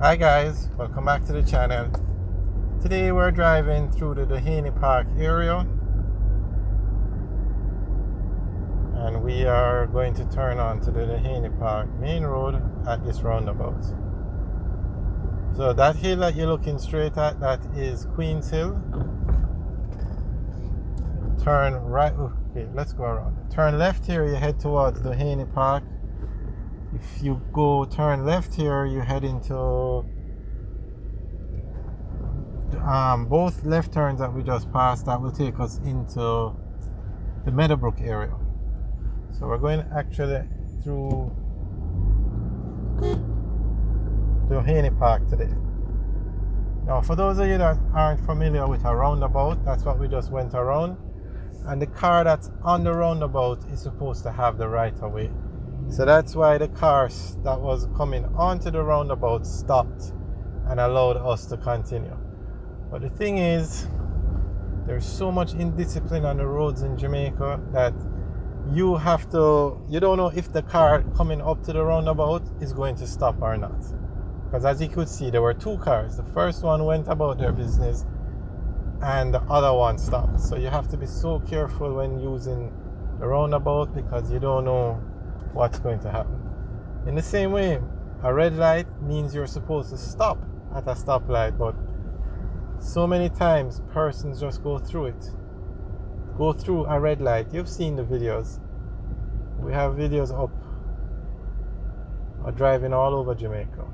Hi guys, welcome back to the channel. Today we're driving through the Duhaney Park area and we are going to turn on to the Duhaney Park main road at this roundabout. So that hill that you're looking straight at, that is Queen's Hill. Turn right, okay, let's go around. Turn left here, you head towards Duhaney Park. If you go turn left here, you head into both left turns that we just passed. That will take us into the Meadowbrook area. So we're going actually through Duhaney Park today. Now, for those of you that aren't familiar with a roundabout, that's what we just went around. And the car that's on the roundabout is supposed to have the right of way. So that's why the cars that was coming onto the roundabout stopped and allowed us to continue. But the thing is, there's so much indiscipline on the roads in Jamaica that you don't know if the car coming up to the roundabout is going to stop or not. Because as you could see, there were two cars. The first one went about their business and the other one stopped. So you have to be so careful when using the roundabout because you don't know what's going to happen. In the same way, a red light means you're supposed to stop at a stoplight, but so many times persons just go through a red light. You've seen the videos. We have videos up of driving all over Jamaica.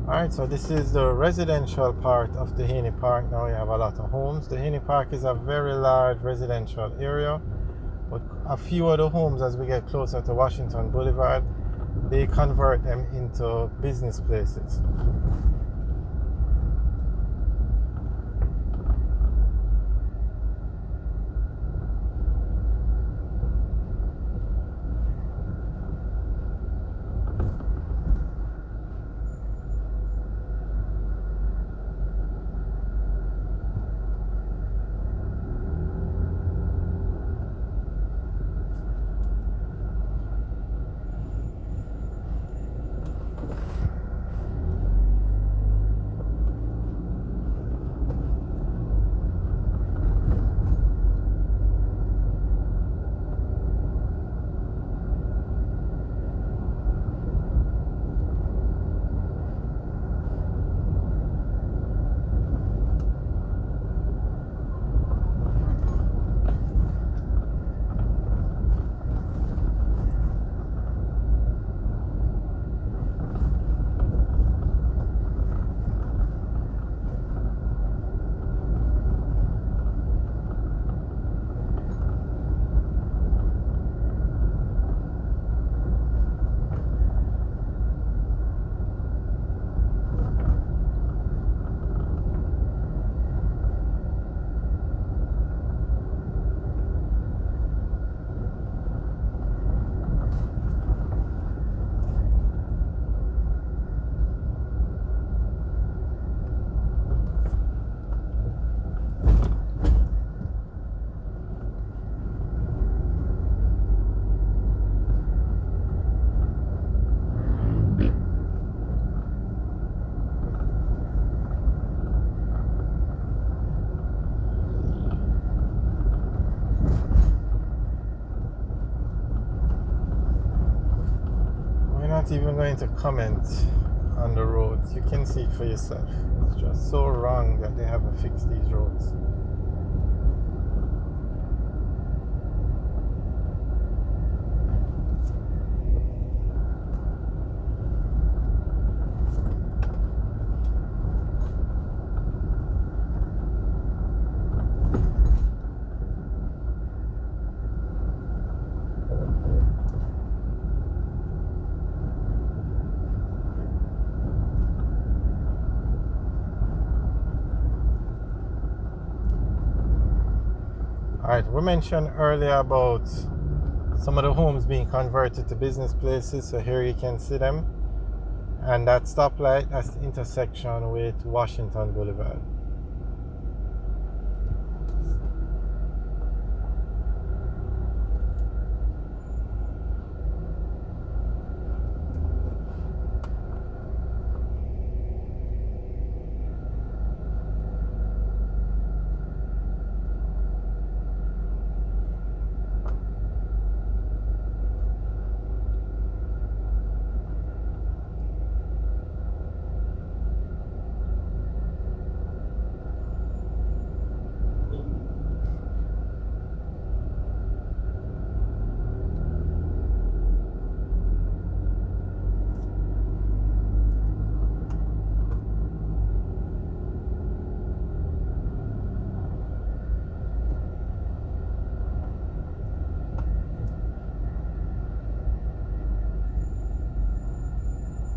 Alright, so this is the residential part of Duhaney Park. Now you have a lot of homes. Duhaney Park is a very large residential area, but a few of the homes, as we get closer to Washington Boulevard, they convert them into business places. Not even going to comment on the roads. You can see it for yourself. It's just so wrong that they haven't fixed these roads. Alright, we mentioned earlier about some of the homes being converted to business places, so here you can see them. And that stoplight, that's the intersection with Washington Boulevard.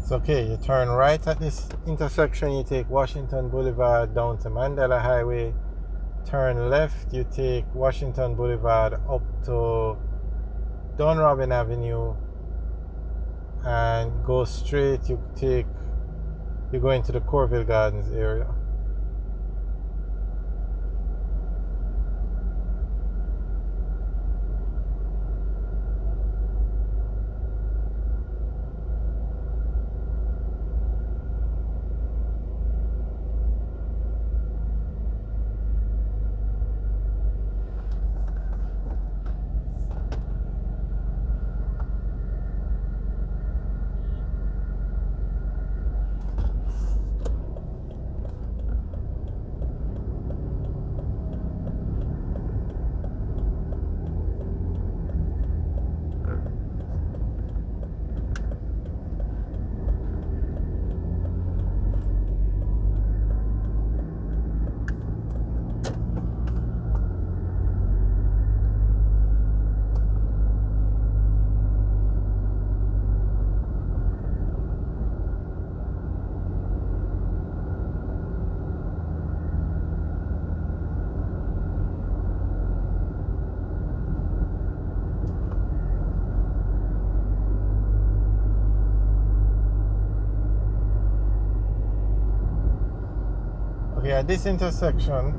So okay, you turn right at this intersection, you take Washington Boulevard down to Mandela Highway. Turn left, you take Washington Boulevard up to Dunrobin Avenue, and go straight. You go into the Corville Gardens area. Okay, at this intersection,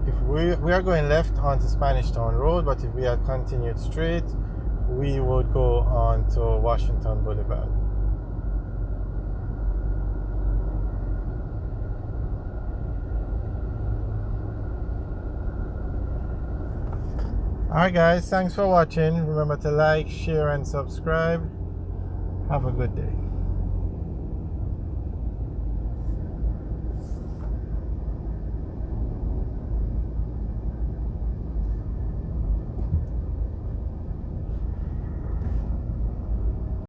if we are going left onto Spanish Town Road, but if we had continued straight, we would go on to Washington Boulevard. Alright guys, thanks for watching. Remember to like, share and subscribe. Have a good day.